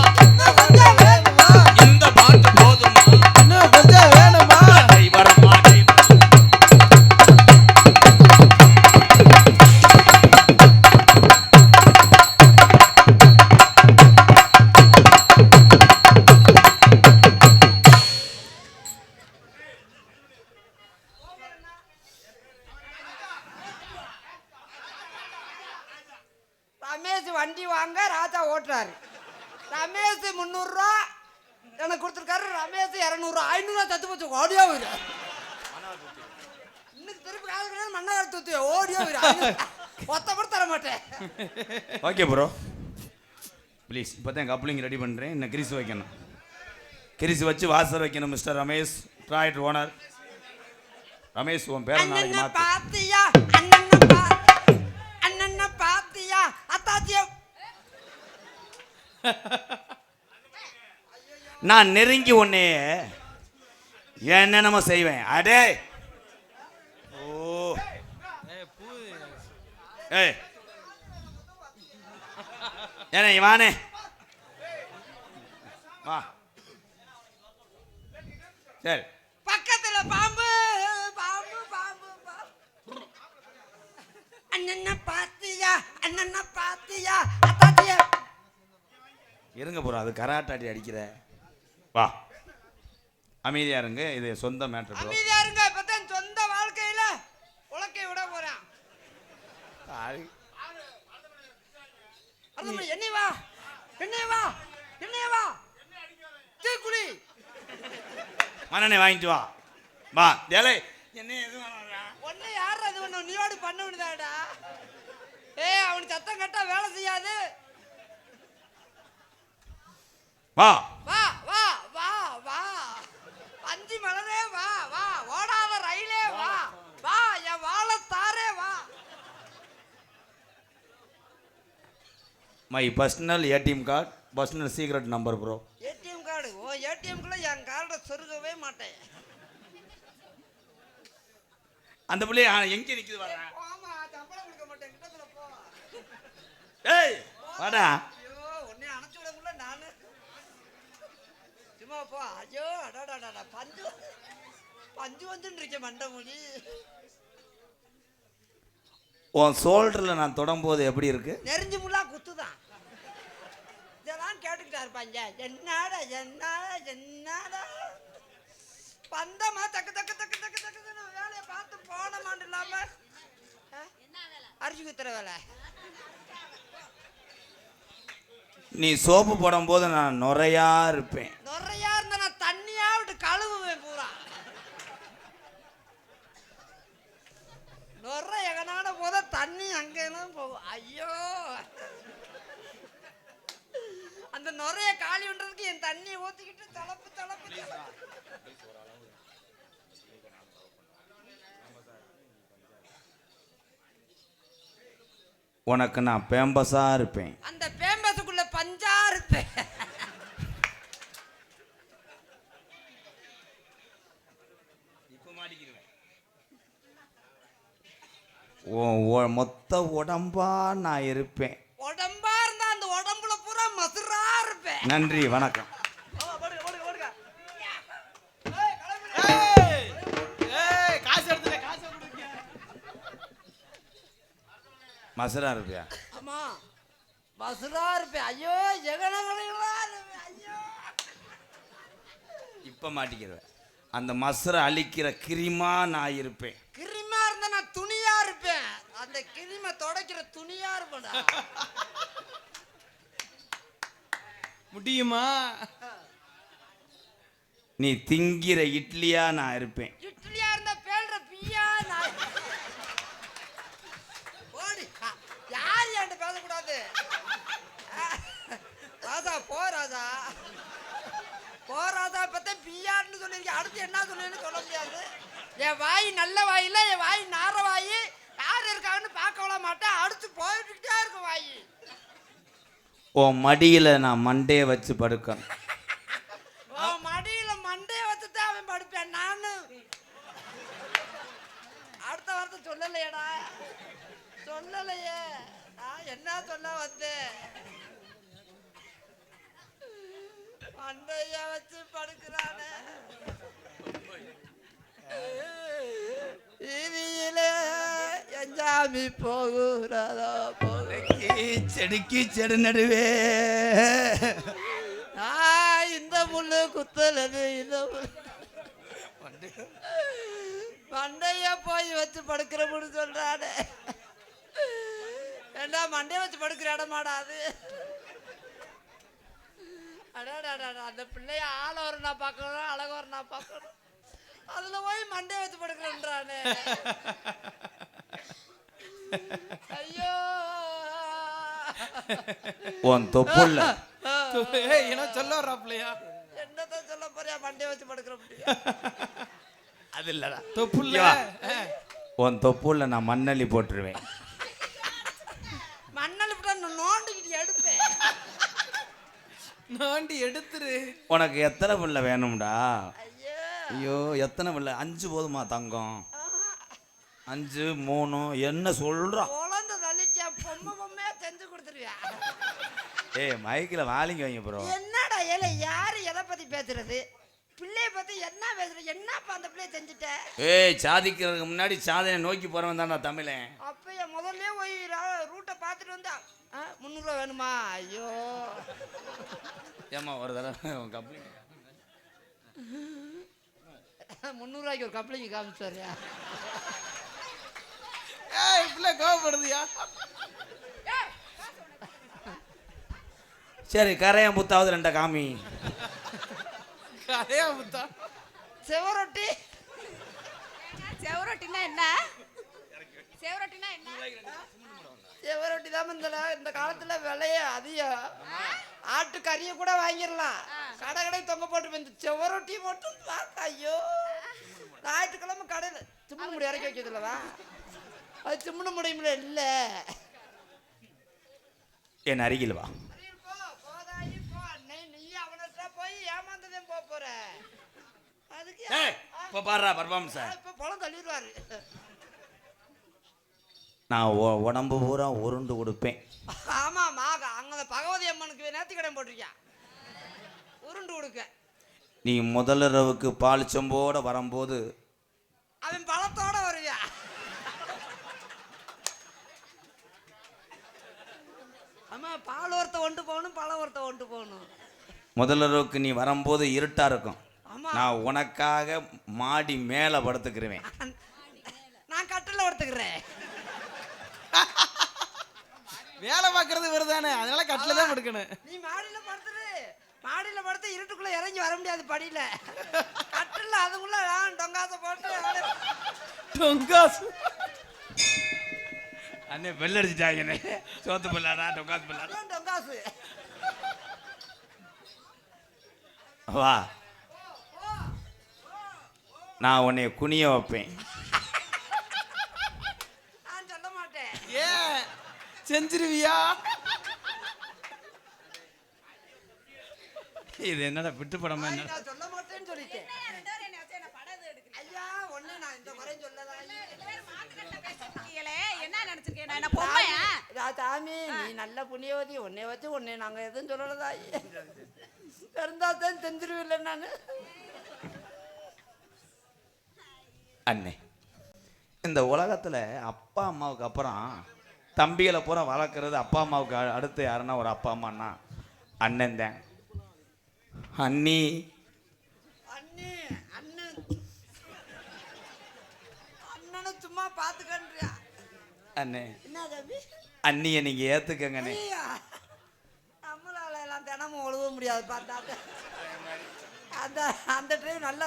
இந்த பாட்டு போதுமா? இன்னும் கொஞ்சம் வேணுமா? டிரைவர் அம்மா டிரைவர். வாங்க ராஜா ஓட்டுறாரு. ரமேஷ் 300 ரூபா எனக்கு கொடுத்துருக்காரு. ரமேஷ் 200 500 தத்து போச்சு. ஓடியோ போயிரு. இன்னைக்கு திருப்பி கால கிடையாது மண்ணாவது தூத்து ஓடியோ போயிரு. ஒத்த கூட தர மாட்டேன். Okay bro please. இப்போ தான் கப்ளிங் ரெடி பண்ணுறேன். இன்னும் கிரிஸ் வைக்கணும். கிரிஸ் வச்சு வாசர் வைக்கணும். மிஸ்டர் ரமேஷ் ட்ராய்ட் ஓனர் ரமேஷ் உன் பேரை நாளைக்கு மாற்று. பாத்தியா அண்ணன் பாத்தியா அத்தாச்சியா நான் நெருங்கி உன்னே என்னென்னமோ செய்வேன். அடே ஓ ஏய் ஏனே வானே வா சரி. பக்கத்துல பாம்பு பாம்பு பாம்பு அண்ணன் பாத்தியா அத்தாச்சியா இருங்க ப்ரோ அது கராட்டாடி அடிக்கிற. வா அமைதியா இருங்க. இது சொந்த மேட்டர் ப்ரோ. அமைதியா இருங்க. இப்பதான் சொந்த வாழ்க்கையில உலக்கை விட போறான். என்னை வா தீக்குழி மண்ணெண்ணெய் வாங்கிட்டு வா. வா தேலை என்ன எது ஒன்னு யார் அது ஒண்ணு நீயோடு பண்ண விடுதாடா. அவனுக்கு சத்தம் கட்டா வேலை செய்யாது. வா வா வா வா வா அஞ்சி மலரே வா வா ஓடாத ரயிலே வா வா என் வாழத்தாரே வா. My personal ATM card personal secret number bro. ATM card ஓ ஏடிஎம்குள்ள என் கார்டை சொருகவே மாட்டேன். அந்த பிள்ளைய எங்க நிக்குது வர. ஆமா சம்பளம் கொடுக்க மாட்டேன். கிட்டத்துல போ. ஏய் வாடா. ஐயோ உன்னை அணைச்சு விட முடியல நானு. சும்மா போ. ஐயோ அடாடாடா பஞ்சு வந்துன்னு இருக்க மண்டை மொழி. உன் ஷோல்டரில் நான் தொடும்போது எப்படி இருக்கு? நெறிஞ்சு முள்ளா குத்துதான். இதெல்லாம் கேட்டுக்கிட்டா இருப்பாங்க. என்னடா பந்தமா தக்கு தக்கு தக்கு தக்கு தக்கு வேலையை பார்த்து போன மாண்டு இல்லாம அரிசி குத்துற வேலை. நீ சோப்பு போடும்போது நான் நுரையா இருப்பேன். நுரையா இருந்தா நான் தண்ணியா விட்டு கழுவுவேன் பூரா. நுரை எகனான போத தண்ணி அங்கெல்லாம் போகும். ஐயோ அந்த நுரைய காலி பண்றதுக்கு என் தண்ணியை ஊத்திக்கிட்டு தளப்பு உனக்கு நான் பேம்பஸா இருப்பேன். அந்த பேம்பஸுக்குள்ள பஞ்சா இருப்பேன். மொத்த உடம்பா நான் இருப்பேன். உடம்பா இருந்தா அந்த உடம்புல பூரா மசுரா இருப்பேன். நன்றி வணக்கம். மசுரா இருப்பியா? ஆமா மசுரா இருப்பேன். ஐயோ ஜெகனங்களா இருப்பேன். ஐயோ இப்ப மாட்டிக்கிறேன். அந்த மசுரை அழிக்கிற கிரிமா நான் இருப்பேன். கிரிமா இருந்தா நான் துணியா இருப்பேன். அந்த கிரிமை தொடக்கிற துணியா இருப்பேன்டா. முடியுமா? நீ திங்கிற இட்லியா நான் இருப்பேன். இட்லியா இருந்தா பேல்ற பியா நான். ஓடி யார் என்கிட்ட பேசக்கூடாது. ராஜா போ ராஜா போ ராஜா. பத்த பியான்னு சொல்லிருக்கேன். அடுத்து என்ன சொல்லுன்னு சொல்ல முடியாது. என் வாய் நல்ல வாய் இல்ல. என் வாய் நார வாய். யார் இருக்காங்கன்னு பார்க்க விட மாட்டேன். அடுத்து போயிட்டே இருக்க வாய். உன் மடியில நான் மண்டையை வச்சு படுக்கணும். மடியில மண்டைய வச்சுதான் அவன் படுப்பேன் நானு. அடுத்த வார்த்தை சொல்லலையடா. சொல்லலையே. நான் என்ன சொல்ல வந்தேன். மண்டைய வச்சு படுக்கிறானே. வீதியிலே எஞ்சாமி போகிறதோ செடிக்கு செடு நடுவே இந்த முள்ளு குத்துலது. இந்த மண்டைய போய் வச்சு படுக்கிறப்படி சொல்றானே. ஏண்டா மண்டே வச்சு படுக்கிற இடமாடா அது? அடாடா அந்த பிள்ளைய ஆள ஒரு நான் பார்க்கணும், அழக ஒரு நான் பார்க்கணும், அதுல போய் மண்டே வச்சு படுக்கிறேன்றானே. ஐயோ உன் தொப்புள்ள என்ன சொல்ல வர்றாப்லையா? என்னதான் சொல்ல போறியா? மண்டே வச்சு படுக்கிற முடியும். அது இல்லடா தொப்புள்ள உன் தொப்புள்ள நான் மண்ணள்ளி போட்டுருவேன். மண்ணல் விட்டா நான் நோண்டிக்கிட்டு எடுப்பேன். நோண்டி எடுத்துரு. உனக்கு எத்தனை பிள்ளை வேணும்டா? ஐயோ ஐயோ எத்தனை பிள்ளை? 5 போதுமா தங்கம்? 5 3 என்ன சொல்றான்? குழந்தை தள்ளிச்சா பொம்மையா செஞ்சு கொடுத்துருவியா? ஏய் மைக்கில் வாலிங்க வைங்க ப்ரோ. என்னடா ஏல யாரு எதை பத்தி பேசுறது? பிள்ளைய பத்தி என்ன பேசுற? என்னப்பா அந்த பிள்ளைய செஞ்சுட்ட? ஏய் சாதிக்கிறதுக்கு முன்னாடி சாதனை நோக்கி போறவன் தான்டா தமிழன். அப்ப முதல்ல போய் ரூட்டை பார்த்துட்டு வந்தா 300 ரூபா வேணுமா? ஐயோ ஏமா ஒரு தடவை உன் கம்பெனி 300 ரூபாய்க்கு ஒரு கப்ளிங்க காமிச்சாரியா? ஏய் பிள்ளை கோவப்படுதியா? சரி கரையான் புத்தாவது 2 காமி. கரையா முத்தா? செவரொட்டி செவரொட்டினா என்ன? செவரொட்டினா என்ன? செவரொட்டி தான் இந்த காலத்துல விலைய அதிகம். ஆட்டு கறியை கூட வாங்கிடலாம், கடை கடை தொங்க போட்டு இந்த செவரொட்டி மட்டும் பார்க்க. ஐயோ ஞாயிற்றுக்கிழமை கடையில் சிம்மு முடி இறக்கி வைக்கிறதுலவா? அது சிம்முன முடியுமில்ல. இல்ல என் அருகில் வா. நீ அவன்கிட்ட போய் ஏமாந்ததையும் போற. அதுக்கு இப்போ பாடுறா பர்ஃபார்மன்ஸ். இப்ப பழம் தள்ளிடுவாரு. நான் உடம்பு பூரா உருண்டு கொடுப்பேன். ஆமாமா அங்க பகவதி அம்மனுக்கு நேர்த்தி கடன் போட்டிருக்கேன், உருண்டு கொடுக்க. நீ முதலிரவுக்கு பால் சொம்போட வரும்போது அவன் பழத்தோட வருவியா? ஆமா பால் ஒருத்த கொண்டு போகணும், பழம் ஒருத்த கொண்டு போகணும். முதலிரவுக்கு நீ வரும்போது இருட்டா இருக்கும். ஆமா நான் உனக்காக மாடி மேலே படுத்துக்கிருவேன். நான் கட்டில ஒருத்துக்கிறேன். வேலை பார்க்கறது வருதானே, அதனால கட்டில தான் படுக்கணும். நீ மாடியில படுத்துரு, மாடியில படுத்து இருட்டுக்குள்ள இறங்கி வர முடியாது படியில. கட்டில அதுக்குள்ள டொங்காசை போட்டு டொங்காசு அண்ணே பெல் அடிச்சுட்டாங்கண்ணே. சோத்து பிள்ளாடா டொங்காசு பிள்ளாடா. டொங்காசு வா நான் உன்னை குனிய வைப்பேன். நான் சொல்ல மாட்டேன். ஏன் செஞ்சிருவியா? இது என்னடா விட்டு படமா? என்ன நான் சொல்ல மாட்டேன்னு சொல்லிட்டேன். ஐயா ஒண்ணு நான் இந்த முறையும் சொல்லலாம். என்ன நினைச்சிருக்கேன்? நான் என்ன பொம்மையா? சாமி நீ நல்ல புண்ணியவதி, உன்னை வச்சு உன்னை நாங்க எதுவும் சொல்லலதா. இருந்தாதான் செஞ்சிருவில்லை நான். அண்ணே இந்த உலகத்தில் அப்பா அம்மாவுக்கு அப்புறம் தம்பிகளை பூரா வளர்க்குறது அப்பா அம்மாவுக்கு அடுத்து யாருன்னா ஒரு அப்பா அம்மான்னா அண்ணன் தான். அண்ணி அண்ணே அண்ணன் அண்ணனை சும்மா பார்த்துக்கன்றியா? அண்ணே என்ன தம்பி? அண்ணியை நீங்கள் ஏற்றுக்கங்கண்ணே. ஐயா நம்மளால எல்லாம் தினமும் ஒழுக முடியாது பார்த்தாக்க. அந்த அந்த டிரைவர் நல்ல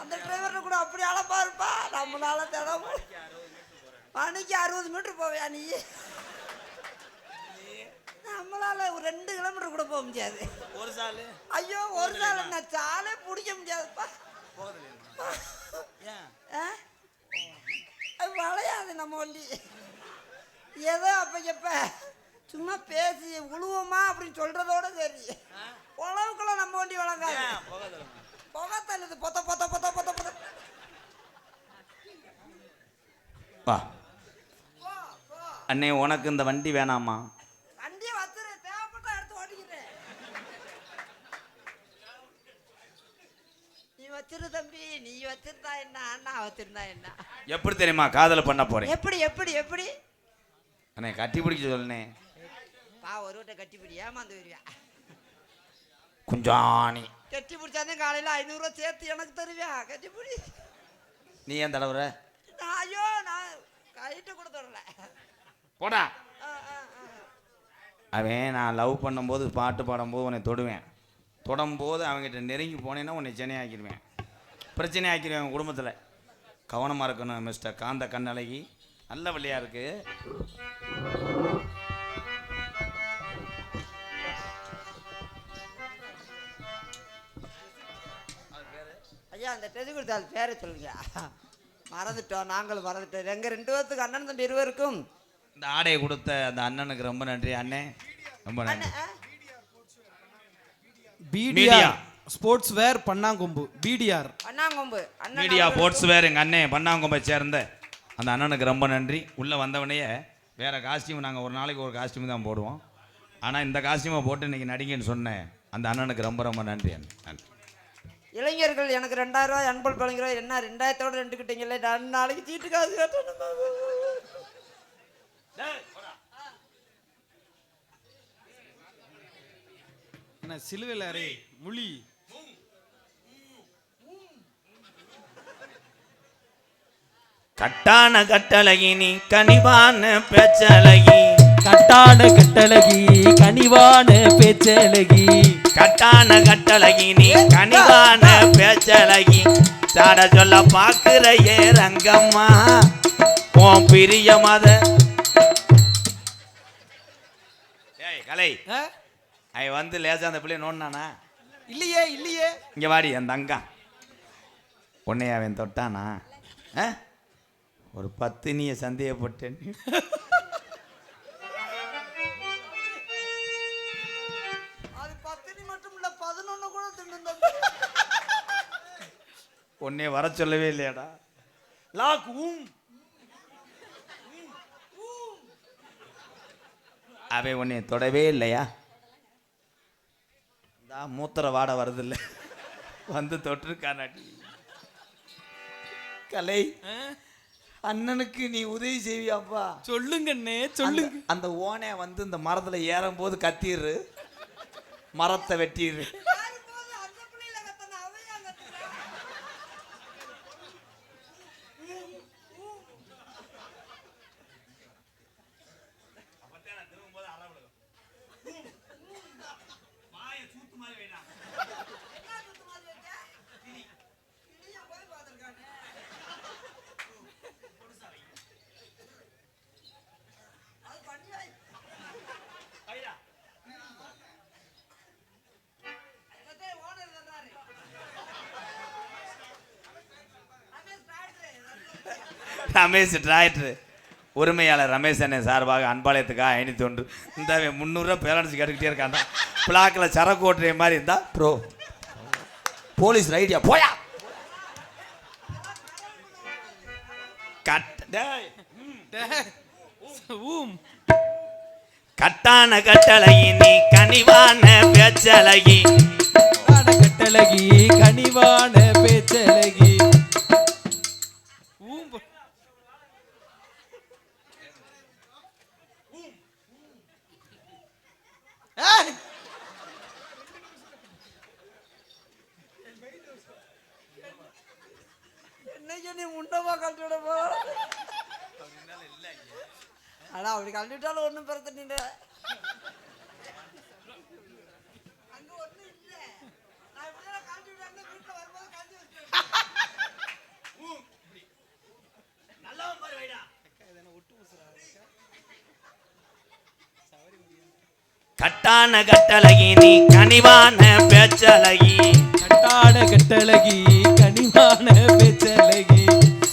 அந்த டிரைவர்னு கூட அப்படி அழப்பா இருப்பா. நம்மளால தினமும் மணிக்கு 60 மீட்டர் போவியா நீ? நம்மளால ஒரு 2 கிலோமீட்டர் கூட போக முடியாது. ஒரு சாலு ஐயோ ஒரு நாள் என்ன சாலே பிடிக்க முடியாதுப்பா. அது வளையாது நம்ம வண்டி. ஏதோ அப்ப எப்ப சும்மா பேசி உழுவோமா அப்படின்னு சொல்றதோட சரி, உழவுக்குள்ள நம்ம வண்டி வழங்காது. புகை தள்ளுது பொத்த பொத்த பொத்த பொத்த பொத்த. வா அண்ணே உனக்கு இந்த வண்டி வேணாமா? வண்டியை வச்சுரு, தேவைப்பட்டா எடுத்து ஓட்டிக்கிறேன். நீ வச்சிரு தம்பி, நீ வச்சிருந்தா என்ன, நான் வச்சிருந்தா என்ன? எப்படி தெரியுமா காதலை பண்ண போறேன்? எப்படி எப்படி எப்படி அண்ணே கட்டி பிடிக்க சொல்லுனே. பா ஒரு விட்ட கட்டி பிடி, ஏமாந்து வருவியா? குஞ்சாணி கட்டி பிடிச்சாதான் காலையில் 500 ரூபா சேர்த்து எனக்கு தருவியா? கட்டி பிடி. நீ ஏன் தடவுற? ஐயோ நான் கைட்டு கூட தொடல. போடா. அவன் நான் லவ் பண்ணும்போது பாட்டு பாடும்போது உன்னை தொடுவேன். தொடும்போது அவங்ககிட்ட நெருங்கி போனேன்னா உன்னை சென்னையாக்கிடுவேன், பிரச்சனை ஆக்கிடுவேன் அவன் குடும்பத்தில். கவனமாக இருக்கணும் மிஸ்டர் காந்த கண்ணழகி. நல்ல வழியா இருக்கு. ஐயா அந்த டெதி கொடுத்தால் பேரை சொல்லுங்க. மறந்துட்டோம், நாங்களும் மறந்துட்டோம். எங்கள் 2 பேர்த்துக்கு அண்ணன் தம்பி இருவருக்கும் இந்த ஆடையை கொடுத்த அந்த அண்ணனுக்கு ரொம்ப நன்றி அண்ணே, ரொம்ப நன்றி. PTR sports wear Pannangombu. PTR Annangombu அண்ணன் மீடியா போர்ட்ஸ் வேறு எங்கள் அண்ணன் பண்ணாங்கொம்பை சேர்ந்த அந்த அண்ணனுக்கு ரொம்ப நன்றி. உள்ளே வந்தவனையே வேறு காஸ்டியூம் நாங்கள் ஒரு நாளைக்கு ஒரு காஸ்டியூம் தான் போடுவோம். ஆனால் இந்த காஸ்டியூமை போட்டு இன்றைக்கி நடிங்கன்னு சொன்னேன் அந்த அண்ணனுக்கு ரொம்ப ரொம்ப நன்றி நன்றி. இளைஞர்கள் எனக்கு 2000 ரூபாய் அன்பல் பழங்கிறோம். என்ன 2000ஓட 2 கிட்டீங்களே, நான் நாளைக்கு சீட்டு காசு கட்டணும். என்ன சிலுவையில் அரே முழி. கட்டான கட்டழகி நீ கனிவான பேச்சழகி. கட்டான கட்டழகி கனிவான பேச்சழகி. கட்டான கட்டழகி நீ கனிவான பேச்சழகி. சாட சொல்ல பாக்குற ஏ ரங்கம்மா உன் பிரிய மத. ஏய் கலை, அவன் வந்து லேசா அந்த பிள்ளைய நோண்டானா? இல்லையே இல்லையே. இங்க வாடி அந்த அங்கா உன்னைய அவன் தொட்டானா? ஒரு பத்தினிய சந்தேகப்பட்டேன். அது 10 மட்டும் இல்ல 11 கூட தின்னு. உன்னைய வர சொல்லவே இல்லையாடா? லாக் அவன் உன்னைய தொடவே இல்லையா? மூத்திர வாட வருது இல்லை, வந்து தொட்டிருக்கானாடி. கலை, அண்ணனுக்கு நீ உதவி செய்வியாப்பா? சொல்லுங்கண்ணே சொல்லுங்க. அந்த ஓனை வந்து இந்த மரத்துல ஏறும் போது கத்திரு, மரத்தை வெட்டிடு. ரமேஷ் டிராக்டர் உரிமையாளர் ரமேஷ் அண்ணன் சார்பாக அன்பாளையத்துக்காக 501. இந்த 300 ரூபா பேலன்ஸ் கேட்டுக்கிட்டே இருக்காண்டா. பிளாக்கில் சரக்கு ஓட்டுற மாதிரி இருந்தா ப்ரோ போலீஸ் ரைடியா போயா. கட்டான கட்டழகி நீ கனிவான பேச்சழகி. கட்டழகி கனிவான பேச்சழகி. என்னைக்கு நீ முண்டமா கழட்டிவிடப்போ? ஆனா அப்படி கழட்டிவிட்டாலும் ஒன்றும் பிரச்சனை இல்லை. அங்க ஒன்றும் இல்லை. நான் இப்படிதான் கழட்டி விட்டாங்க, வீட்டில் வரும்போது கழட்டி வச்சுட்டேன். கட்டான கட்டழகி நீ கனிவான பேச்சழகி. கட்டான கட்டழகி கனிவான பேச்சழகி.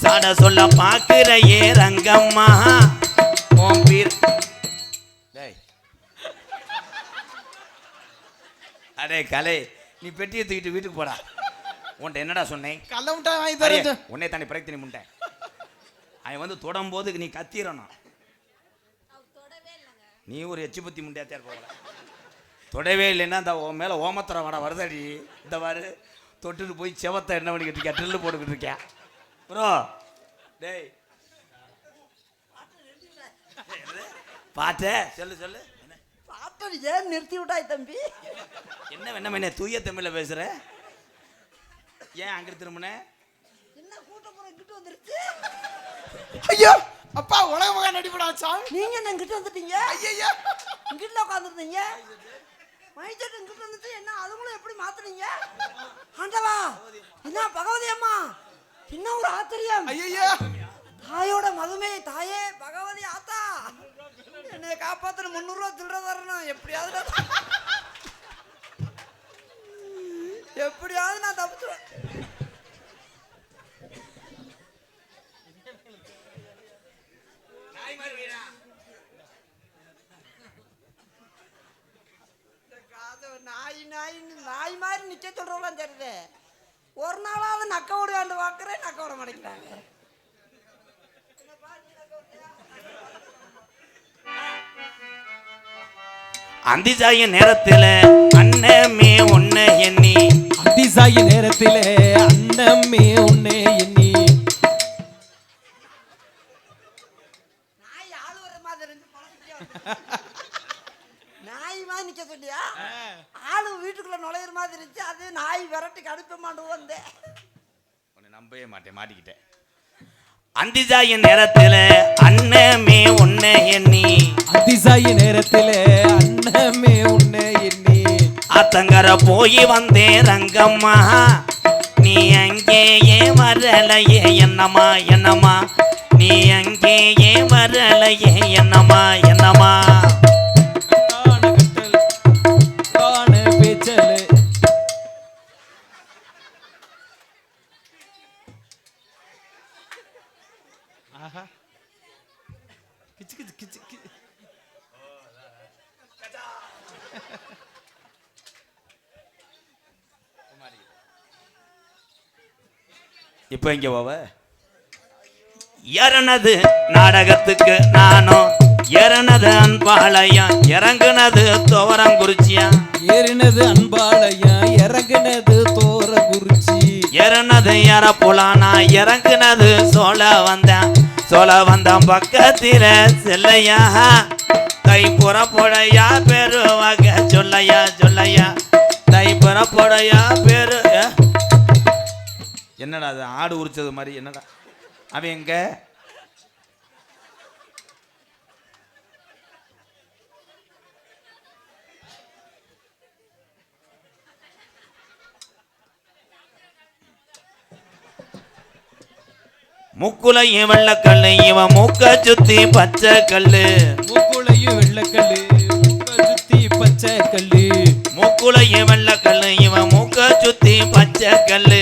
சாட சொல்ல பாக்குற ஏ ரங்கம்மா உன் பேர். அடே கலை, நீ பெட்டியை தூக்கிட்டு வீட்டுக்கு போடா. உன்ட்ட என்னடா சொன்னேன்? கள்ள முட்டாய் வாங்கி தரேன். உன்னை தாண்டி பிறகு நீ முண்டை. அவன் வந்து தொடும் போது நீ கத்திரணும். நீ ஒரு எச்சி பத்தி முண்டையாத்தே போகல. தொடவே இல்லைன்னா இந்த மேலே ஓமத்திர வட வருதடி. இந்த வாரு தொட்டுட்டு போய் செவத்தை என்ன பண்ணிக்கிட்டு இருக்கியா? ட்ரில்லு போட்டுக்கிட்டு இருக்கியா ப்ரோ? டேய் பாட்ட சொல்லு சொல்லு. பாட்டை ஏன் நிறுத்தி விட்டாய் தம்பி? என்ன என்ன தூய தமிழ்ல பேசுற? ஏன் அங்கிட்டு திரும்பின? என்ன கூட்டம் இங்கிட்டு வந்துருச்சு? ஐயா அப்பா உலக மகா நடிப்படா சாமி. நீங்க என்ன இங்கிட்ட வந்துட்டீங்க? ஐயையோ. இங்கிட்ட உட்காந்துருந்தீங்க. மைச்சட்டு இங்கிட்ட வந்துட்டு என்ன அதுங்களும் எப்படி மாத்துனீங்க? ஆண்டவா, என்ன பகவதி அம்மா, என்ன ஒரு ஆச்சரியம். ஐயையோ. தாயோட மதுமே தாயே பகவதி ஆத்தா, என்னை காப்பாத்துற 300 ரூபா திருட தரணும். எப்படியாவது நான் தப்பிச்சுவேன். நாய் மாதிரி நிச்சய சொல்றவங்களாம் தெரியுது. ஒரு நாளாவது நக்க விடுவாண்டு பார்க்குறேன், நக்க விட மாட்டேங்கிறாங்க. அந்திசாய நேரத்துல அன்னமே உன்னை எண்ணி, அதிசாய நேரத்திலே அன்னமே உன்னை எண்ணி. நாய் ஆளு வர மாதிரி இருந்து நாய் மாதிரி நிக்க சொல்லியா? ஆளு வீட்டுக்குள்ள நுழையிற மாதிரி இருந்துச்சு. அது நாய் விரட்டிக்கு அனுப்ப மாட்டோம் வந்தேன். உன்னை நம்பவே மாட்டேன், மாட்டிக்கிட்டேன். அந்திசாய நேரத்துல அன்னமே உன்னை எண்ணி, அதிசாய நேரத்திலே அன்னமே உன்னை எண்ணி. ஆத்தங்கர போய் வந்தேன் ரங்கம்மா, நீ அங்கேயே வரலையே என்னம்மா என்னம்மா, நீ அங்கேயே வரலையே என்னம்மா என்னம்மா. இப்ப இங்க போவ ஏறனது நாடகத்துக்கு நானும், ஏறனது அன்பாளையம், இறங்குனது துவரங்குறிச்சியா, ஏறினது அன்பாளையம், இறங்குனது தோரங்குறிச்சி, ஏறனது ஏறப்புலானா, இறங்குனது சோழ வந்தான் பக்கத்தில செல்லையா, தை புறப்படையா பெருவக சொல்லையா சொல்லையா, தை புறப்படையா பெரு. என்னடா அது ஆடு உரிச்சது மாதிரி? என்னடா அவன் எங்க? முக்குலையும் வெள்ளக்கல்லு, இவன் மூக்க சுத்தி பச்சை கல்லு, மூக்குலையும் வெள்ளக்கல்லு, மூக்க சுத்தி பச்சை கல்லு, மூக்குலையும் வெள்ளக்கல்லு, இவன் மூக்க சுத்தி பச்சை கல்லு,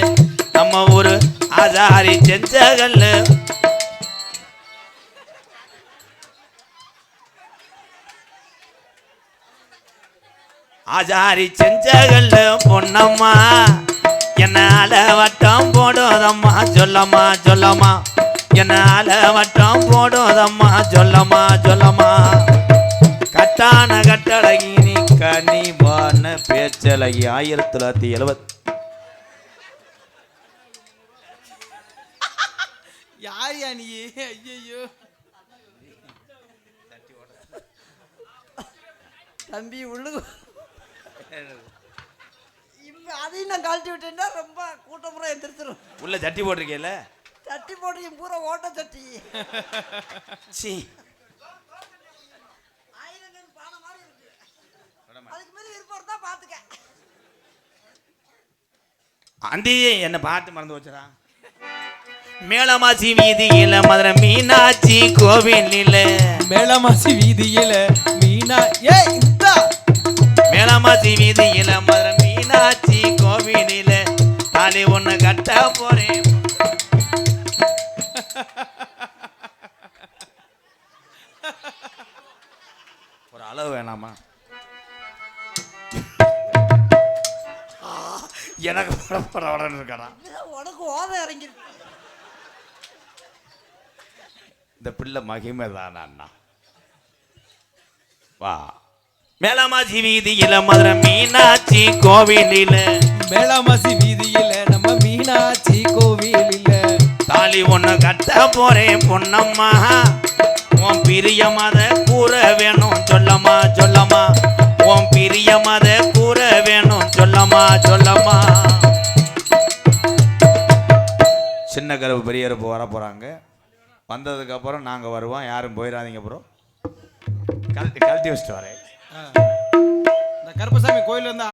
நம்ம ஊரு ஆசாரி செஞ்ச கல்லு. ஆசாரி செஞ்ச கல்லு பொன்னம்மா, என்னால வட்டம் போடுதம்மா சொல்லம்மா சொல்லம்மா, என்னால வட்டம் போடுதம்மா சொல்லம்மா சொல்லம்மா. கட்டான கட்டழகி நீ கனிவான பேச்சழகி. 1970. யாரியா நீ? ஐயோ தம்பி உள்ளு அதையும் நான் கழட்டி விட்டேன்னா ரொம்ப கூட்டமுறை எந்திரிச்சிடும். உள்ள சட்டி போட்டிருக்கேல? சட்டி போட்டு பூரா ஓட்ட சட்டி. சி ஆயிரங்கள் பானை மாதிரி இருக்கு. அதுக்கு மேலே இருப்பவர் தான் பார்த்துக்க. அந்தியே என்ன பாட்டு மறந்து வச்சுறா. மேலமாசி வீதியில மதுரை மீனாட்சி கோவிலில, மேலமாசி வீதியில மீனா மேலமாசி வீதியில மதுரை மீனாட்சி கோவிலில தாலி ஒண்ணு கட்ட போறேன். ஒரு அளவு வேணாமா? எனக்கு இருக்கா? உனக்கு ஓத இறங்கிருக்கு. இந்த பிள்ளை மகிமை தான் அண்ணா. வா. மேலமாசி வீதியில மதுரை மீனாட்சி கோவிலில, மேலமாசி வீதியில நம்ம மீனாட்சி கோவிலில தாலி ஒண்ணு கட்ட போறேன் பொன்னம்மா, உன் பிரியமத கூற வேணும் சொல்லம்மா சொல்லம்மா, உன் பிரியமத கூற வேணும் சொல்லம்மா சொல்லம்மா. சின்ன கருப்பு பெரிய கருப்பு வர போறாங்க. வந்ததுக்கப்புறம் நாங்கள் வருவோம், யாரும் போயிடாதீங்க ப்ரோ. கழட்டி வச்சுட்டு வரேன். இந்த கருப்பசாமி கோயில் வந்து